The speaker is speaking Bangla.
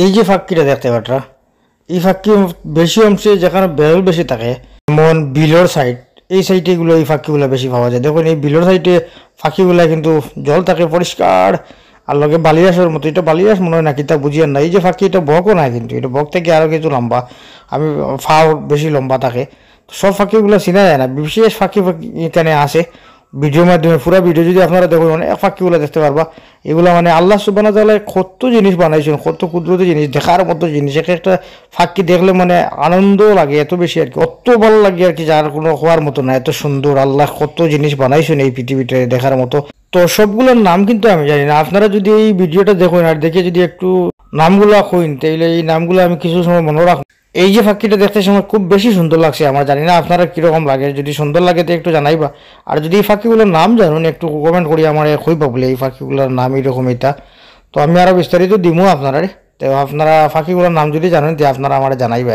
এই যে ফাঁকিটা দেখতে পাটরা, এই ফাঁকি বেশি অংশে যেখানে বেরল বেশি থাকে, যেমন বিলর সাইড, এই সাইডে এগুলো এই ফাঁকিগুলো বেশি পাওয়া যায়। দেখুন এই বিলর সাইডে ফাঁকিগুলা কিন্তু জল থাকে পরিষ্কার, আর লগে বালিয়াসের মতো, এটা বালিয়াস মনে হয় নাকি তা বুঝিয়ার না। এই যে ফাঁকি এটা বকও না, কিন্তু এটা বক থেকে আরও কিছু লম্বা, আমি ফাও বেশি লম্বা থাকে। তো সব ফাঁকিগুলো চিনা যায় না, বিশেষ ফাঁকি এখানে আসে। ভিডিওর মাধ্যমে পুরো ভিডিও যদি আপনারা দেখুন অনেক ফাঁকিগুলো দেখতে পারবা। এগুলো মানে আল্লাহ সুবহানাহু ওয়া তাআলা কত জিনিস বানাইছেন, কত কুদরতি জিনিস, দেখার মতো জিনিস। এক একটা ফাঁকি দেখলে মানে আনন্দ লাগে এত বেশি আর কি, অত ভালো লাগে আর কি, যার কোনো হওয়ার মতো না। এত সুন্দর আল্লাহ কত জিনিস বানাইছেন এই পৃথিবীতে দেখার মতো। তো সবগুলোর নাম কিন্তু আমি জানি না, আপনারা যদি এই ভিডিওটা দেখুন আর দেখে যদি একটু নামগুলো কইন, তাইলে এই নামগুলো আমি কিছু সময় মনে রাখবো। এই যে ফাঁকিটা দেখতে সময় খুব বেশি সুন্দর লাগছে আমার, জানি না আপনারা কিরকম লাগে, যদি সুন্দর লাগে তো একটু জানাইবা। আর যদি এই ফাঁকিগুলোর নাম জানুন একটু কমেন্ট করি আমার কইবা বলে এই ফাঁকিগুলোর নাম এরকম এটা, তো আমি আরও বিস্তারিত দিমু আপনারা। তো আপনারা ফাঁকিগুলোর নাম যদি জানেন তো আপনারা আমার জানাইবা।